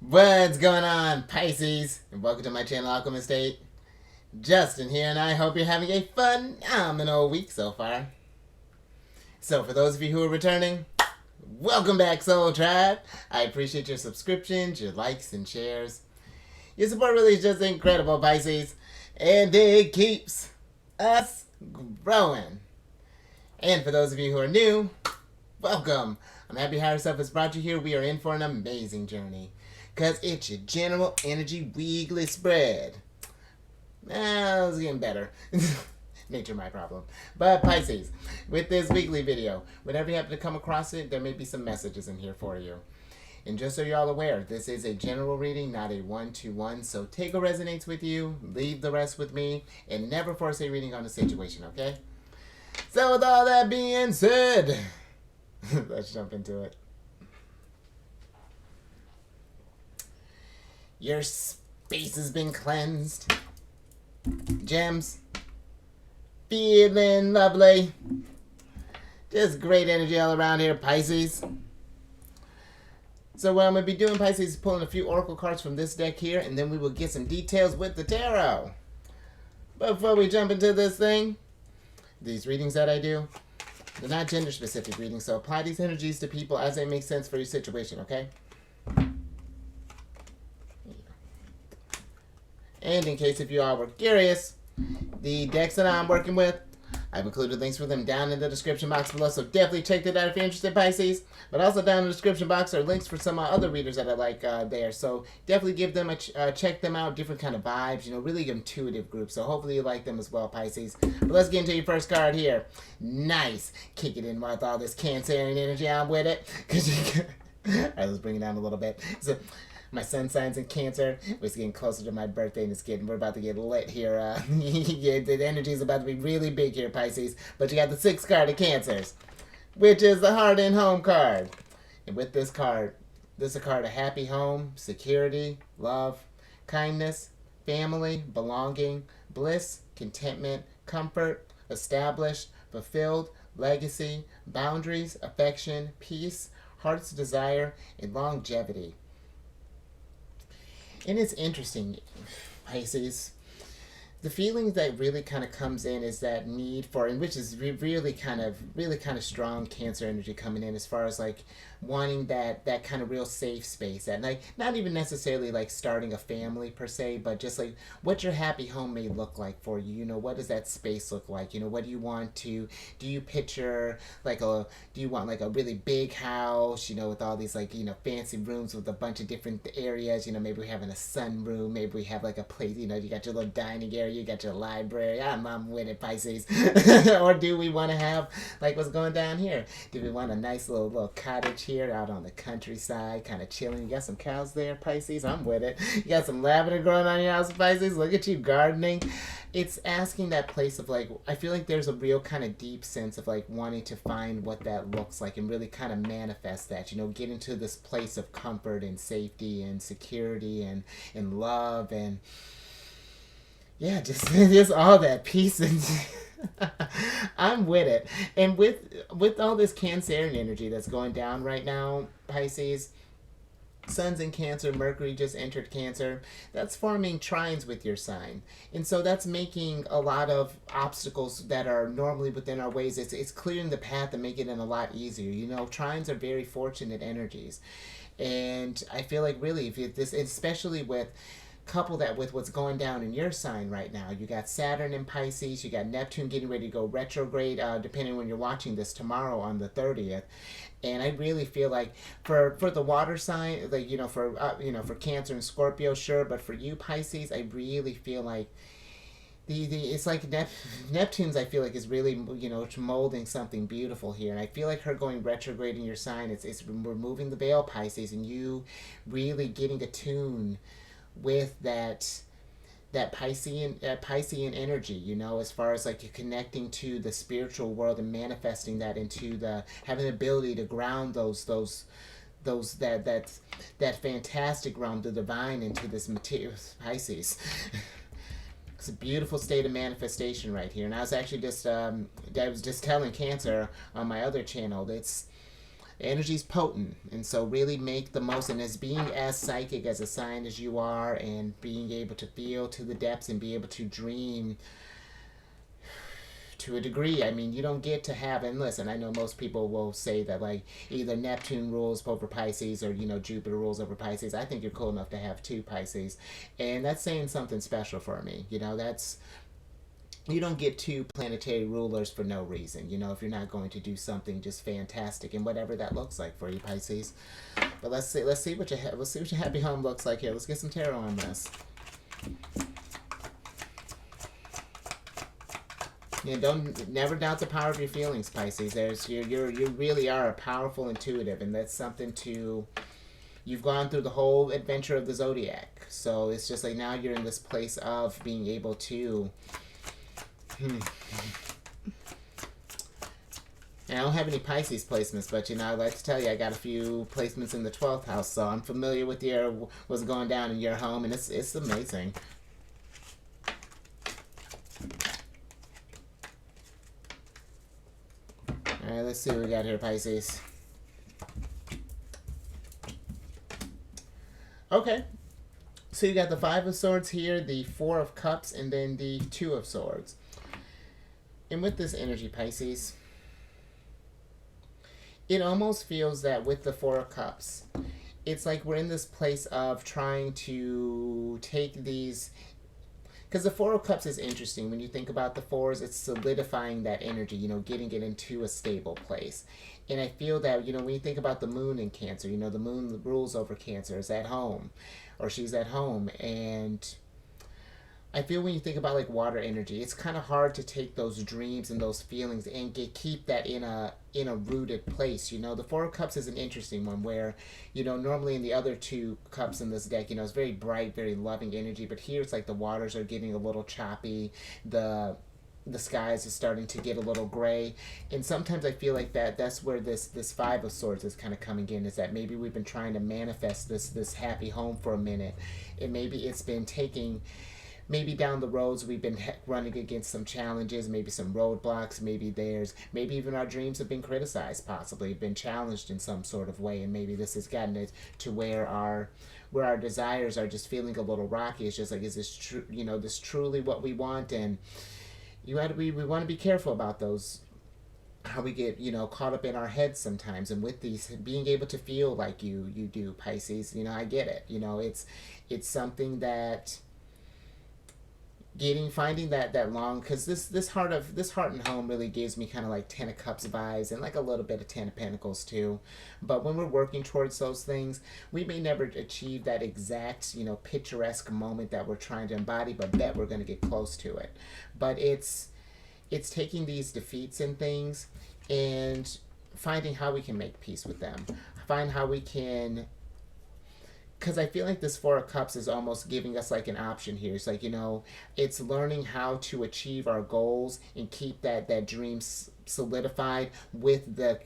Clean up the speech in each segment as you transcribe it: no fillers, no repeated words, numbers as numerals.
What's going on, Pisces? And welcome to my channel, Alchemist. Justin here, and I hope you're having a phenomenal week so far. So, for those of you who are returning, welcome back, Soul Tribe. I appreciate your subscriptions, your likes, and shares. Your support really is just incredible, Pisces, and it keeps us growing. And for those of you who are new, welcome. I'm happy Higher Self has brought you here. We are in for an amazing journey. Because it's your general energy weekly spread. It's getting better. Nature my problem. But Pisces, with this weekly video, whenever you happen to come across it, there may be some messages in here for you. And just so you're all aware, this is a general reading, not a one-to-one. So take what resonates with you, leave the rest with me, and never force a reading on a situation, okay? So with all that being said, let's jump into it. Your space has been cleansed. Gems. Feeling lovely. Just great energy all around here, Pisces. So what I'm going to be doing, Pisces, is pulling a few oracle cards from this deck here, and then we will get some details with the tarot. But before we jump into this thing, these readings that I do, they're not gender-specific readings, so apply these energies to people as they make sense for your situation, okay? And in case if you all were curious, the decks that I'm working with, I've included links for them down in the description box below, so definitely check that out if you're interested, Pisces. But also down in the description box are links for some other readers that I like there, so definitely give them a check them out, different kind of vibes, you know, really intuitive group, so hopefully you like them as well, Pisces. But let's get into your first card here. Nice! Kick it in with all this Cancerian energy, I'm with it. Alright, let's bring it down a little bit. So, my sun signs in Cancer. It's getting closer to my birthday, and we're about to get lit here. The energy is about to be really big here, Pisces. But you got the 6th card of Cancers, which is the Heart and Home card. And with this card, this is a card of happy home, security, love, kindness, family, belonging, bliss, contentment, comfort, established, fulfilled, legacy, boundaries, affection, peace, heart's desire, and longevity. And it's interesting, Pisces. The feeling that really kind of comes in is that need for, and which is really kind of strong Cancer energy coming in as far as like wanting that kind of real safe space, that like not even necessarily like starting a family per se, but just like what your happy home may look like for you. You know, what does that space look like? You know, what do you want to? Do you picture like do you want like a really big house? You know, with all these like, you know, fancy rooms with a bunch of different areas. You know, maybe we're having a sunroom. Maybe we have like a place. You know, you got your little dining area. You got your library. I'm with it, Pisces. Or do we want to have like what's going down here? Do we want a nice little cottage here out on the countryside, kind of chilling? You got some cows there, Pisces. I'm with it. You got some lavender growing on your house, Pisces. Look at you gardening. It's asking that place of like, I feel like there's a real kind of deep sense of like wanting to find what that looks like and really kind of manifest that, you know, get into this place of comfort and safety and security and love and just all that peace and I'm with it. And with all this Cancerian energy that's going down right now, Pisces, Sun's in Cancer, Mercury just entered Cancer. That's forming trines with your sign. And so that's making a lot of obstacles that are normally within our ways. It's clearing the path and making it a lot easier. You know, trines are very fortunate energies. And I feel like really, if this, especially with couple that with what's going down in your sign right now. You got Saturn in Pisces, you got Neptune getting ready to go retrograde, depending when you're watching this, tomorrow on the 30th. And I really feel like for the water sign, like, you know, for Cancer and Scorpio, sure, but for you, Pisces, I really feel like it's like Neptune's, I feel like, is really, you know, molding something beautiful here. And I feel like her going retrograde in your sign, it's removing the veil, Pisces, and you really getting attuned with that Piscean energy, you know, as far as like you're connecting to the spiritual world and manifesting that into having the ability to ground that fantastic realm, the divine, into this material, Pisces. It's a beautiful state of manifestation right here. And I was actually just I was just telling Cancer on my other channel, energy's potent, and so really make the most. And as being as psychic as a sign as you are, and being able to feel to the depths and be able to dream to a degree. I mean, you don't get to have, and listen, I know most people will say that like either Neptune rules over Pisces or Jupiter rules over Pisces. I think you're cool enough to have two Pisces, and that's saying something special for me. That's, you don't get two planetary rulers for no reason, if you're not going to do something just fantastic, and whatever that looks like for you, Pisces. But let's see what your happy home looks like here. Let's get some tarot on this. Never doubt the power of your feelings, Pisces. You really are a powerful intuitive, and that's something to. You've gone through the whole adventure of the Zodiac, so it's just like now you're in this place of being able to. I don't have any Pisces placements, but I'd like to tell you I got a few placements in the 12th house, so I'm familiar with what's going down in your home, and it's amazing. Alright, let's see what we got here, Pisces. Okay. So you got the Five of Swords here, the Four of Cups, and then the Two of Swords. And with this energy, Pisces, it almost feels that with the Four of Cups, it's like we're in this place of trying to take these. Because the Four of Cups is interesting. When you think about the fours, it's solidifying that energy, getting it into a stable place. And I feel that, when you think about the moon in Cancer, the moon rules over Cancer, is at home, or she's at home. And I feel when you think about like water energy, it's kind of hard to take those dreams and those feelings and keep that in a rooted place. The Four of Cups is an interesting one where, normally in the other two cups in this deck, it's very bright, very loving energy, but here it's like the waters are getting a little choppy, the skies is starting to get a little gray, and sometimes I feel like that's where this Five of Swords is kind of coming in, is that maybe we've been trying to manifest this happy home for a minute, and maybe it's been taking. Maybe down the roads we've been running against some challenges, maybe some roadblocks, maybe even our dreams have been criticized, possibly been challenged in some sort of way, and maybe this has gotten it to where our desires are just feeling a little rocky. It's just like, is this true? This truly what we want? And we want to be careful about those. How we get caught up in our heads sometimes, and with these being able to feel like you do, Pisces. I get it. It's something that. Finding that long, because this heart and home really gives me kind of like Ten of Cups vibes, and like a little bit of Ten of Pentacles too. But when we're working towards those things, we may never achieve that exact picturesque moment that we're trying to embody, but bet we're going to get close to it. But it's taking these defeats and things and finding how we can make peace with them, find how we can. Because I feel like this Four of Cups is almost giving us like an option here. It's like, it's learning how to achieve our goals and keep that dream solidified with the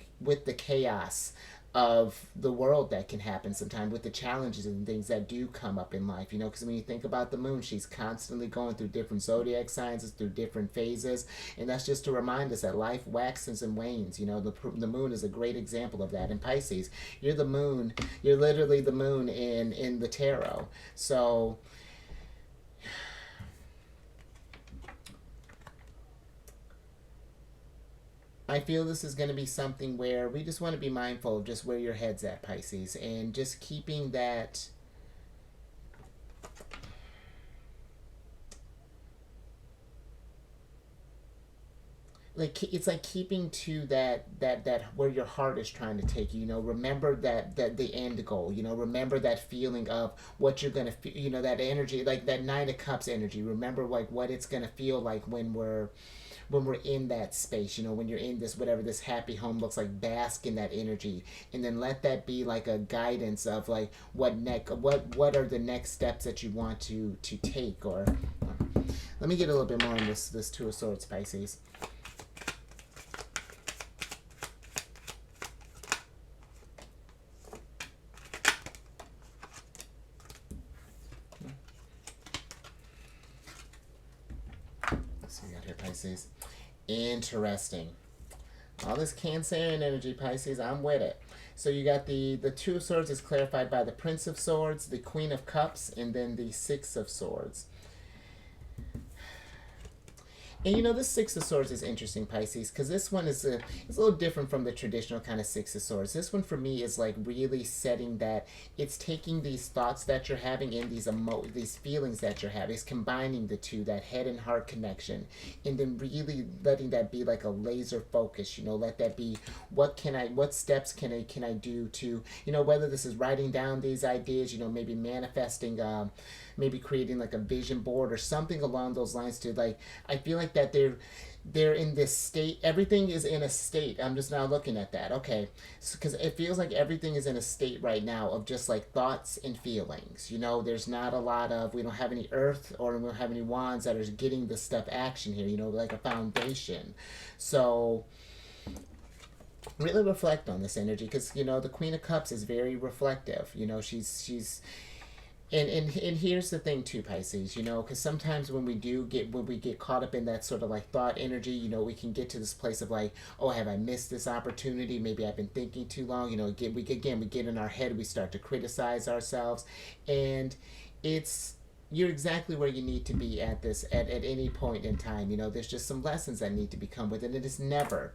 chaos of the world that can happen sometimes, with the challenges and things that do come up in life, because when you think about the moon, she's constantly going through different zodiac signs, through different phases, and that's just to remind us that life waxes and wanes. The moon is a great example of that. In Pisces, you're the moon, you're literally the moon in the tarot. So I feel this is going to be something where we just want to be mindful of just where your head's at, Pisces, and just keeping that. Like, it's like keeping to that where your heart is trying to take you. Remember that the end goal. Remember that feeling of what you're gonna feel. That energy, like that Nine of Cups energy. Remember like what it's gonna feel like when we're in that space, when you're in this, whatever this happy home looks like, bask in that energy, and then let that be like a guidance of like what are the next steps that you want to take. Or let me get a little bit more on this Two of Swords, Pisces. Let's see what we got here, Pisces. Interesting. All this Cancerian energy, Pisces, I'm with it. So you got the Two of Swords is clarified by the Prince of Swords, the Queen of Cups, and then the Six of Swords. And you know, this Six of Swords is interesting, Pisces, because this one is a little different from the traditional kind of Six of Swords. This one for me is like really setting that it's taking these thoughts that you're having and these feelings that you're having, it's combining the two, that head and heart connection, and then really letting that be like a laser focus. You know, let that be what steps can I do to, you know, whether this is writing down these ideas, you know, maybe manifesting, maybe creating like a vision board or something along those lines to like, I feel like that they're in this state, everything is in a state, I'm just now looking at that, okay, because it feels like everything is in a state right now of just like thoughts and feelings, you know, there's not a lot of, we don't have any earth or we don't have any wands that are getting the stuff action here, you know, like a foundation. So really reflect on this energy, because you know the Queen of Cups is very reflective, you know, she's and here's the thing too, Pisces, you know, because sometimes when we get caught up in that sort of like thought energy, you know, we can get to this place of like, oh, have I missed this opportunity? Maybe I've been thinking too long. You know, we get in our head, we start to criticize ourselves, and it's you're exactly where you need to be at any point in time. You know, there's just some lessons that need to become with it. It is never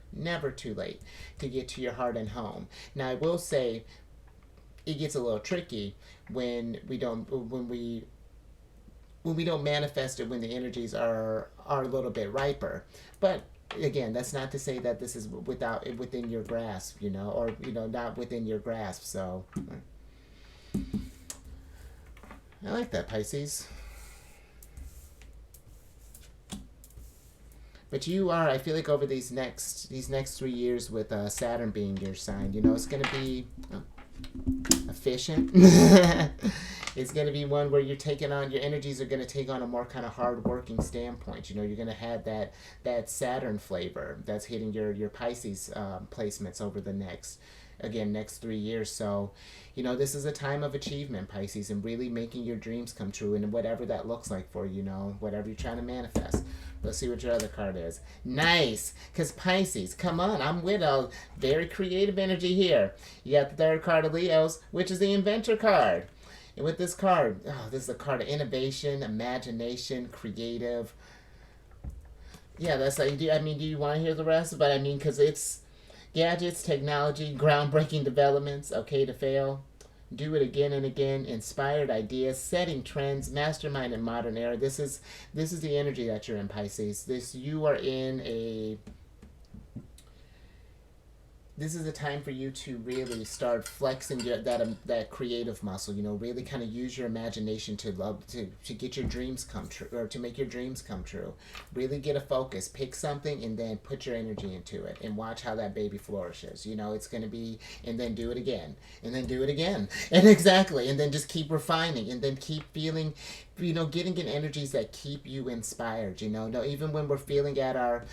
too late to get to your heart and home. Now I will say it gets a little tricky when we don't manifest it when the energies are a little bit riper. But again, that's not to say that this is within your grasp, you know, or you know, not within your grasp. So I like that, Pisces. But you are, I feel like over these next 3 years with Saturn being your sign, you know, it's going to be efficient. It's going to be one where you're taking on, your energies are going to take on a more kind of hard working standpoint. You know, you're going to have that Saturn flavor that's hitting your Pisces placements over the next 3 years. So, you know, this is a time of achievement, Pisces, and really making your dreams come true, and whatever that looks like for you, know, whatever you're trying to manifest. Let's see what your other card is. Nice, because Pisces, come on, I'm with a very creative energy here. You got the third card of Leos, which is the Inventor card. And with this card, this is a card of innovation, imagination, creative. Yeah, that's like, do you want to hear the rest? But I mean, because it's gadgets, technology, groundbreaking developments, okay to fail, do it again and again, inspired ideas, setting trends, mastermind in modern era. This is the energy that you're in, Pisces. This is a time for you to really start flexing that creative muscle. You know, really kind of use your imagination to get your dreams come true, or to make your dreams come true. Really get a focus. Pick something and then put your energy into it, and watch how that baby flourishes. You know, it's going to be, and then do it again, and then do it again, and exactly, and then just keep refining, and then keep feeling, you know, getting in energies that keep you inspired. You know, no, even when we're feeling at our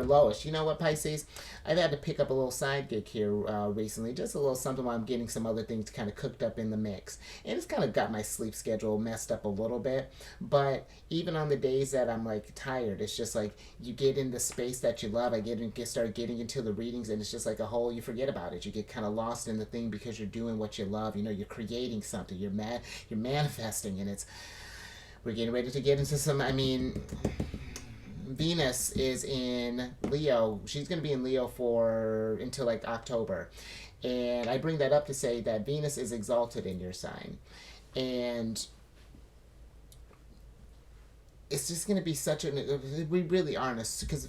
lowest. You know what, Pisces? I've had to pick up a little side gig here recently, just a little something while I'm getting some other things kind of cooked up in the mix, and it's kind of got my sleep schedule messed up a little bit. But even on the days that I'm like tired, it's just like you get in the space that you love. I start getting into the readings, and it's just like a whole, you forget about it. You get kind of lost in the thing because you're doing what you love. You know, you're creating something. You're manifesting, and we're getting ready to get into some, I mean, Venus is in Leo. She's going to be in Leo until like October. And I bring that up to say that Venus is exalted in your sign. And it's just going to be we really are, because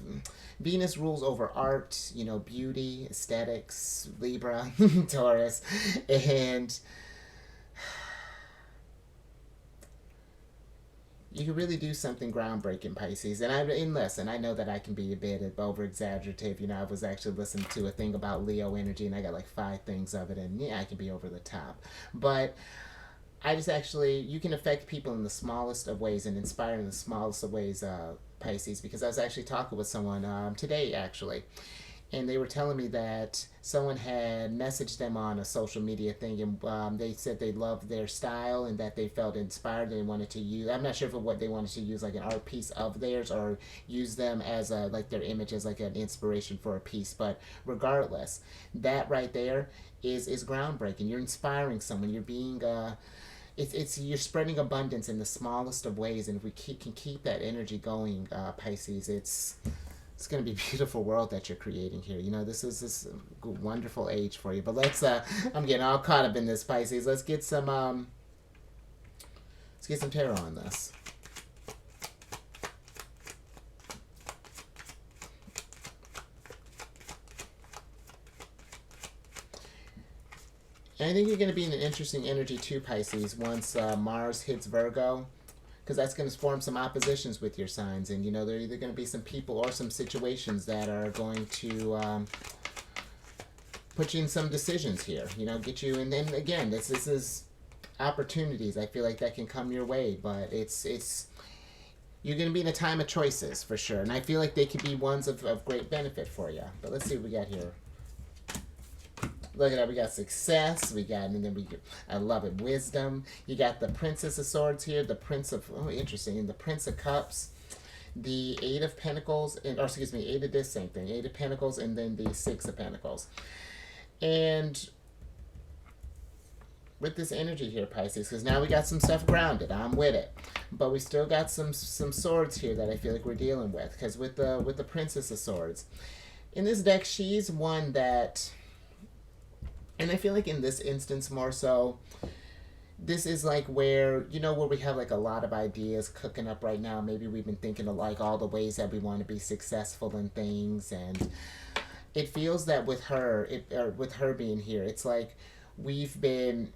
Venus rules over art, you know, beauty, aesthetics, Libra, Taurus, and you can really do something groundbreaking, Pisces. And I know that I can be a bit over exaggerative. You know, I was actually listening to a thing about Leo energy, and I got like 5 things of it, and yeah, I can be over the top. But you can affect people in the smallest of ways and inspire in the smallest of ways, Pisces, because I was actually talking with someone today, actually. and they were telling me that someone had messaged them on a social media thing, and they said they loved their style and that they felt inspired. They wanted to use. I'm not sure if what they wanted to use, like an art piece of theirs, or use them as a, like their image as like an inspiration for a piece. But regardless, that right there is groundbreaking. You're inspiring someone. You're being it's you're spreading abundance in the smallest of ways, and if we can keep that energy going, Pisces, it's going to be a beautiful world that you're creating here. You know, this is this wonderful age for you. But let's I'm getting all caught up in this, Pisces. Let's get some tarot on this. And I think you're going to be in an interesting energy too, Pisces, once Mars hits Virgo, because that's going to form some oppositions with your signs. And, you know, there are either going to be some people or some situations that are going to put you in some decisions here, you know, get you. And then, again, this is opportunities. I feel like that can come your way, but it's you're going to be in a time of choices for sure. And I feel like they could be ones of great benefit for you. But let's see what we got here. Look at that, we got success, we got, and then I love it, wisdom. You got the Princess of Swords here, the Prince of, oh, interesting, and the Prince of Cups, the Eight of Pentacles, or excuse me, Eight of this, same thing, Eight of Pentacles, and then the Six of Pentacles. And with this energy here, Pisces, because now we got some stuff grounded, I'm with it. But we still got some swords here that I feel like we're dealing with, because with the Princess of Swords, in this deck, she's one that, and I feel like in this instance more so, this is like where, you know, where we have like a lot of ideas cooking up right now. Maybe we've been thinking of like all the ways that we want to be successful in things. And it feels that with her, with her being here, it's like we've been,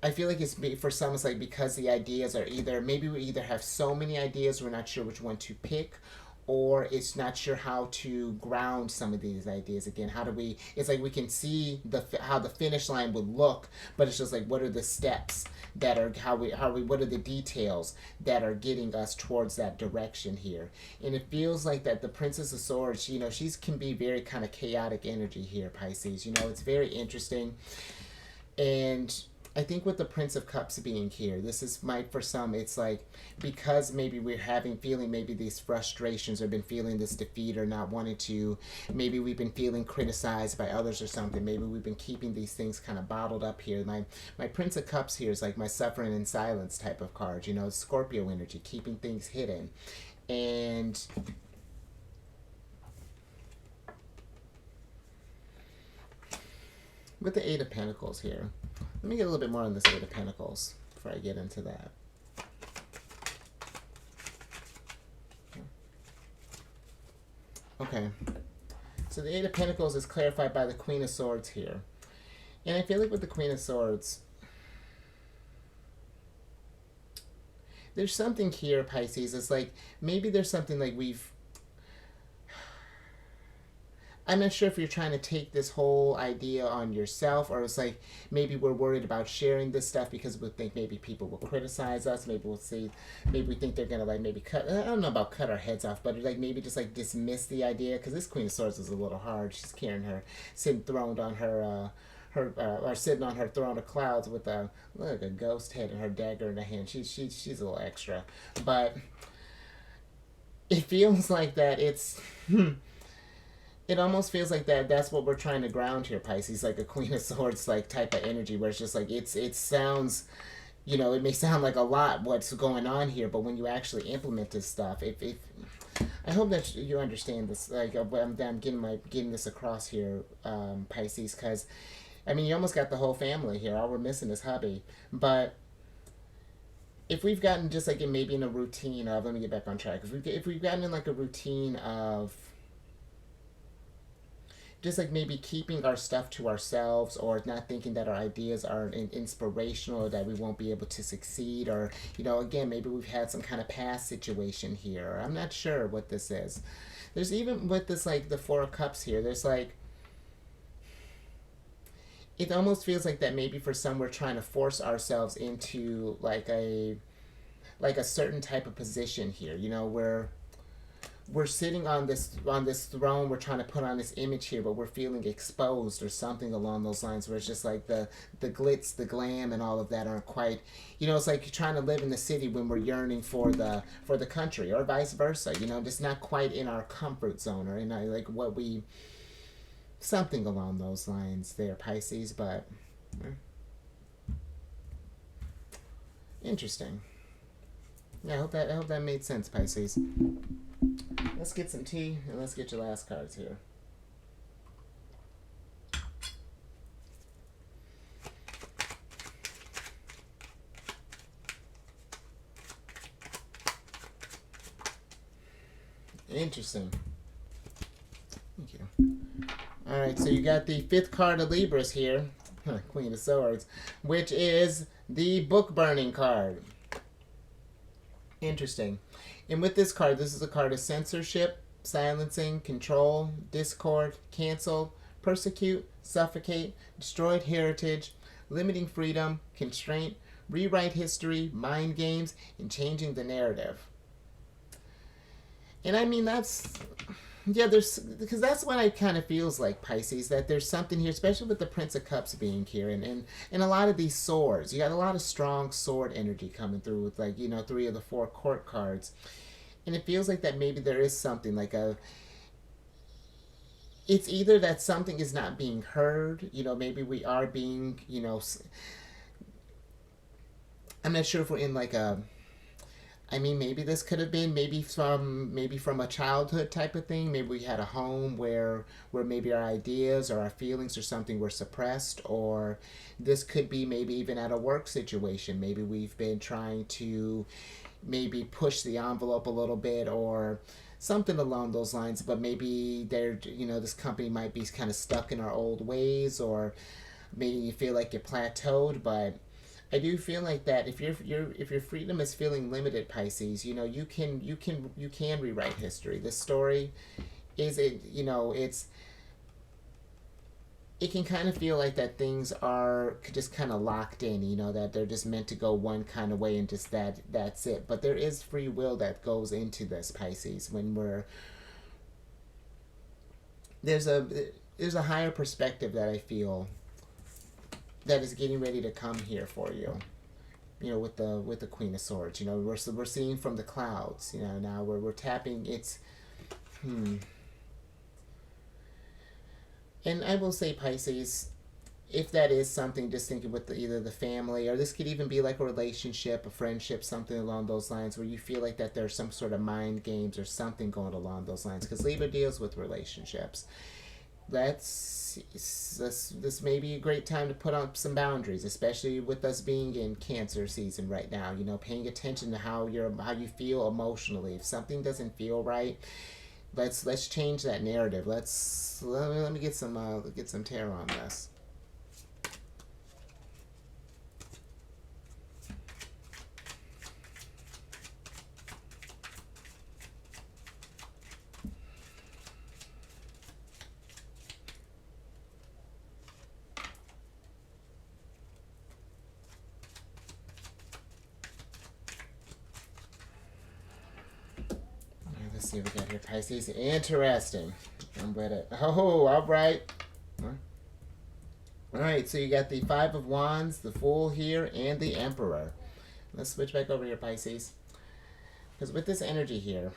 I feel like it's for some, it's like because the ideas are either, maybe we either have so many ideas, we're not sure which one to pick, or it's not sure how to ground some of these ideas. Again, how do we, it's like we can see how the finish line would look, but it's just like, what are the steps that are, what are the details that are getting us towards that direction here. And it feels like that the Princess of Swords, you know, she's can be very kind of chaotic energy here, Pisces. You know, it's very interesting. And I think with the Prince of Cups being here, this is for some, it's like, because maybe we're feeling maybe these frustrations, or been feeling this defeat, or not wanting to, maybe we've been feeling criticized by others or something, maybe we've been keeping these things kind of bottled up here. My Prince of Cups here is like my suffering in silence type of card, you know, Scorpio energy, keeping things hidden. And with the Eight of Pentacles here, let me get a little bit more on this Eight of Pentacles before I get into that. Okay. So the Eight of Pentacles is clarified by the Queen of Swords here. And I feel like with the Queen of Swords, there's something here, Pisces. It's like, maybe there's something like I'm not sure if you're trying to take this whole idea on yourself, or it's like maybe we're worried about sharing this stuff because we think maybe people will criticize us. Maybe we'll see, maybe we think they're going to like maybe cut, I don't know about cut our heads off, but like maybe just like dismiss the idea, because this Queen of Swords is a little hard. She's carrying her, sitting throned on her, or sitting on her throne of clouds with a ghost head and her dagger in her hand. She's a little extra, but it feels like that it's it almost feels like that's what we're trying to ground here, Pisces, like a Queen of Swords like type of energy, where it's just like it sounds, you know, it may sound like a lot what's going on here, but when you actually implement this stuff, I hope that you understand this. Like I'm getting this across here, Pisces, because I mean, you almost got the whole family here. All we're missing is hubby. But if we've gotten just like maybe in a routine of, let me get back on track. If we've gotten in like a routine of just like maybe keeping our stuff to ourselves, or not thinking that our ideas are inspirational, or that we won't be able to succeed, or, you know, again, maybe we've had some kind of past situation here. I'm not sure what this is. There's even with this, like the Four of Cups here, there's like, it almost feels like that maybe for some we're trying to force ourselves into like a certain type of position here, you know, where we're sitting on this throne, we're trying to put on this image here, but we're feeling exposed or something along those lines, where it's just like the glitz, the glam, and all of that aren't quite, it's like you're trying to live in the city when we're yearning for the country, or vice versa, just not quite in our comfort zone, or in like what we, something along those lines there, Pisces. But interesting. Yeah, I hope that made sense, Pisces. Let's get some tea, and let's get your last cards here. Interesting. Thank you. Alright, so you got the 5th card of Libras here, Queen of Swords, which is the book burning card. Interesting. And with this card, this is a card of censorship, silencing, control, discord, cancel, persecute, suffocate, destroyed heritage, limiting freedom, constraint, rewrite history, mind games, and changing the narrative. And I mean, that's, yeah, because that's what it kind of feels like, Pisces, that there's something here, especially with the Prince of Cups being here, and a lot of these swords. You got a lot of strong sword energy coming through with, like, 3 of the 4 court cards. And it feels like that maybe there is something like it's either that something is not being heard, maybe we are being, I'm not sure if we're in like maybe this could have been maybe from a childhood type of thing. Maybe we had a home where maybe our ideas or our feelings or something were suppressed, or this could be maybe even at a work situation. Maybe we've been trying to maybe push the envelope a little bit, or something along those lines, but maybe this company might be kind of stuck in our old ways, or maybe you feel like you're plateaued. But I do feel like that if your freedom is feeling limited, Pisces, you can rewrite history. This story it can kind of feel like that things are just kind of locked in, that they're just meant to go one kind of way, and just that's it. But there is free will that goes into this, Pisces, when there's a higher perspective that I feel that is getting ready to come here for you. With the Queen of Swords, we're seeing from the clouds. Now we're tapping. And I will say, Pisces, if that is something, just thinking with either the family, or this could even be like a relationship, a friendship, something along those lines, where you feel like that there's some sort of mind games or something going along those lines, because Libra deals with relationships. This may be a great time to put up some boundaries, especially with us being in Cancer season right now. Paying attention to how you feel emotionally. If something doesn't feel right, let's change that narrative. Let me get some tarot on this. Let's see what we got here, Pisces. Interesting. I'm with it. Oh, all right. All right, so you got the 5 of Wands, the Fool here, and the Emperor. Let's switch back over here, Pisces. Because with this energy here,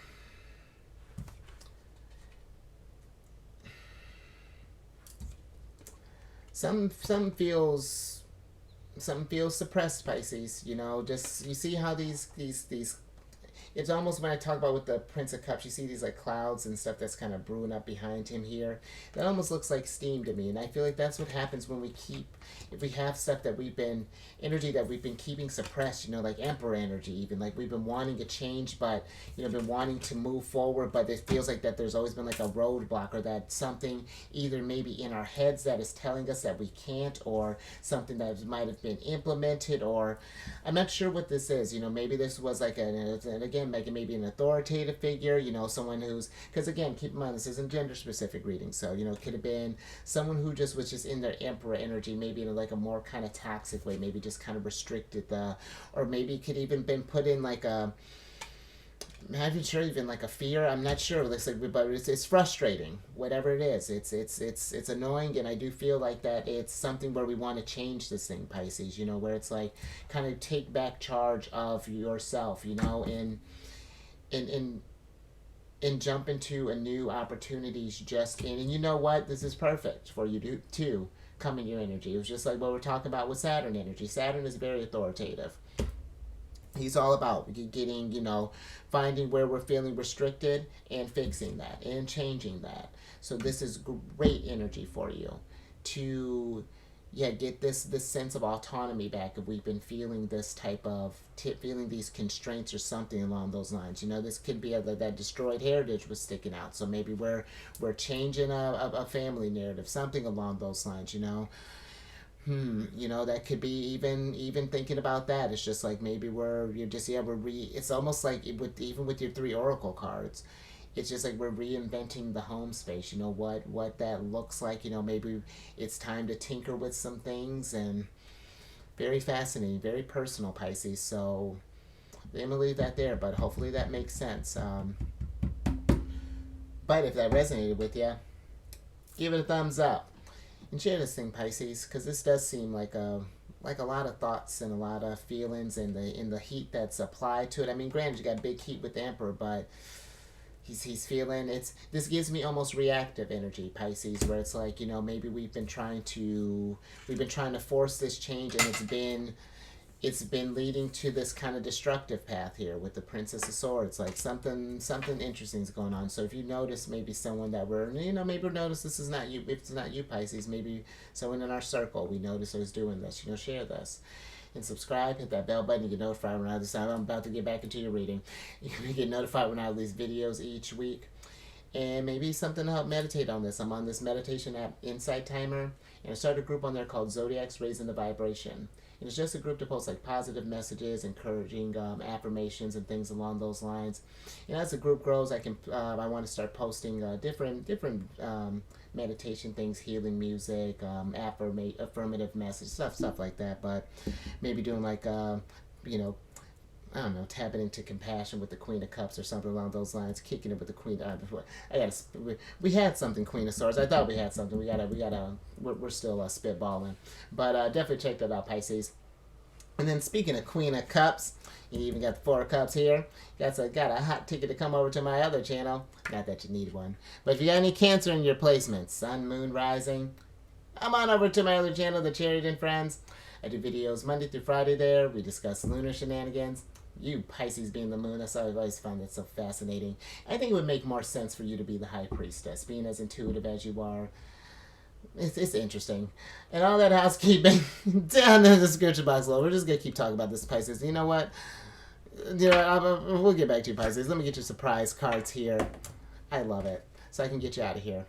some feels suppressed, Pisces. Just you see how these it's almost, when I talk about with the Prince of Cups, you see these like clouds and stuff that's kind of brewing up behind him here. That almost looks like steam to me, and I feel like that's what happens when if we have stuff energy that we've been keeping suppressed, like Emperor energy, even like we've been wanting to change, but been wanting to move forward, but it feels like that there's always been like a roadblock, or that something either maybe in our heads that is telling us that we can't, or something that might have been implemented, or I'm not sure what this is. Maybe this was like again, maybe an authoritative figure, someone who's, because again, keep in mind, this isn't gender specific reading, so it could have been someone who just was just in their Emperor energy, maybe in like a more kind of toxic way, maybe just kind of restricted or maybe could even been put in like I'm not even sure, even like a fear. I'm not sure. It's like, but it's frustrating. Whatever it is, it's annoying, and I do feel like that it's something where we want to change this thing, Pisces. You know, where it's like kind of take back charge of yourself. You know, and and jump into a new opportunities just in. And you know what? This is perfect for you to come in your energy. It was just like what we're talking about with Saturn energy. Saturn is very authoritative. He's all about getting, finding where we're feeling restricted and fixing that and changing that. So this is great energy for you to, get this sense of autonomy back if we've been feeling this type of, feeling these constraints or something along those lines. This could be that destroyed heritage was sticking out. So maybe we're changing a family narrative, something along those lines, that could be even thinking about that. It's just like maybe it's almost like even with your 3 oracle cards, it's just like we're reinventing the home space. What that looks like. Maybe it's time to tinker with some things. And very fascinating, very personal, Pisces. So I'm gonna leave that there, but hopefully that makes sense. But if that resonated with you, give it a thumbs up. And share this thing, Pisces, because this does seem like a lot of thoughts and a lot of feelings in the heat that's applied to it. I mean, granted, you got big heat with the Emperor, but he's feeling this gives me almost reactive energy, Pisces, where it's like, maybe we've been trying to force this change, and it's been leading to this kind of destructive path here with the Princess of Swords. Like something interesting is going on. So if you notice maybe someone that maybe notice this is not you, if it's not you, Pisces, maybe someone in our circle we notice is doing this, share this. And subscribe, hit that bell button, you get notified when I decide I'm about to get back into your reading. You can get notified when I release videos each week. And maybe something to help meditate on this. I'm on this meditation app, Insight Timer, and I started a group on there called Zodiacs Raising the Vibration. And it's just a group to post like positive messages, encouraging affirmations and things along those lines. And as the group grows, I want to start posting different meditation things, healing music, affirmative message stuff like that. But maybe doing like I don't know, tapping into compassion with the Queen of Cups or something along those lines, kicking it with the Queen. We had something, Queen of Swords. I thought we had something. We're still spitballing, but definitely check that out, Pisces. And then speaking of Queen of Cups, you even got the 4 of Cups here. Got a hot ticket to come over to my other channel. Not that you need one, but if you got any Cancer in your placements, Sun, Moon, Rising, come on over to my other channel, the Chariot Friends. I do videos Monday through Friday there. We discuss lunar shenanigans. You, Pisces, being the moon, I've always found that so fascinating. I think it would make more sense for you to be the High Priestess, being as intuitive as you are. It's interesting. And all that housekeeping down in the description box below. We're just going to keep talking about this, Pisces. You know what? We'll get back to you, Pisces. Let me get your surprise cards here. I love it. So I can get you out of here.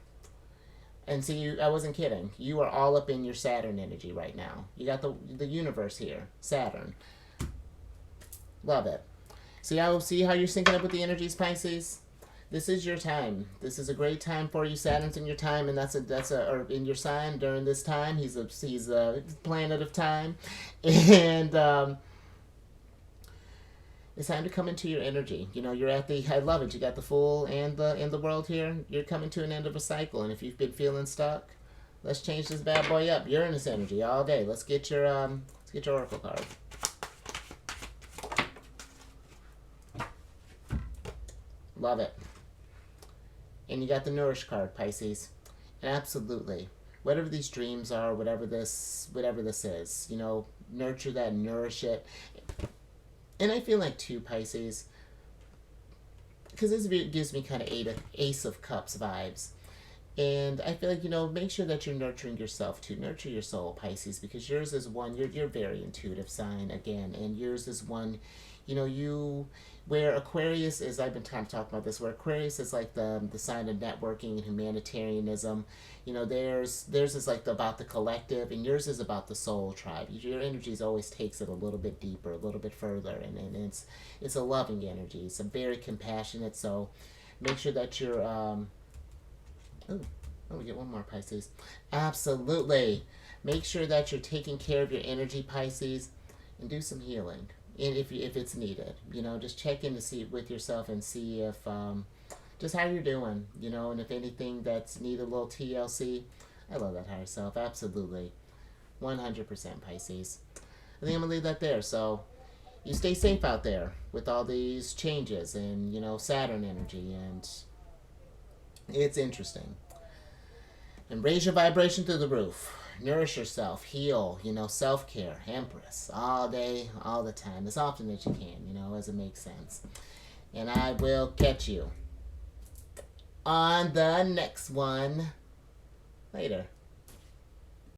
And see, I wasn't kidding. You are all up in your Saturn energy right now. You got the universe here. Saturn. Love it. See how you're syncing up with the energies, Pisces? This is your time. This is a great time for you. Saturn's in your time, and or in your sign during this time. He's a planet of time, and it's time to come into your energy. You're at I love it. You got the Fool and the World here. You're coming to an end of a cycle, and if you've been feeling stuck, let's change this bad boy up. Uranus energy all day. Let's get your oracle card. Love it. And you got the Nourish card, Pisces. And absolutely, whatever these dreams are, whatever this is, nurture that, nourish it. And I feel like too, Pisces, because this gives me kind of Ace of Cups vibes. And I feel like, make sure that you're nurturing yourself too. Nurture your soul, Pisces, because yours is one, you're very intuitive sign, again. And yours is one, where Aquarius is, I've been trying to talk about this, where Aquarius is like the sign of networking and humanitarianism. Theirs is like about the collective, and yours is about the soul tribe. Your energies always takes it a little bit deeper, a little bit further, and it's a loving energy. It's a very compassionate, so make sure that you're, we get one more, Pisces. Absolutely. Make sure that you're taking care of your energy, Pisces, and do some healing. if it's needed. Just check in to see with yourself and see if just how you're doing. And if anything that's need a little TLC. I love that higher self. Absolutely, 100% Pisces. I think I'm gonna leave that there. So you stay safe out there with all these changes and Saturn energy, and it's interesting. And raise your vibration through the roof. Nourish yourself, heal, self-care, Empress, all day, all the time, as often as you can, as it makes sense. And I will catch you on the next one later.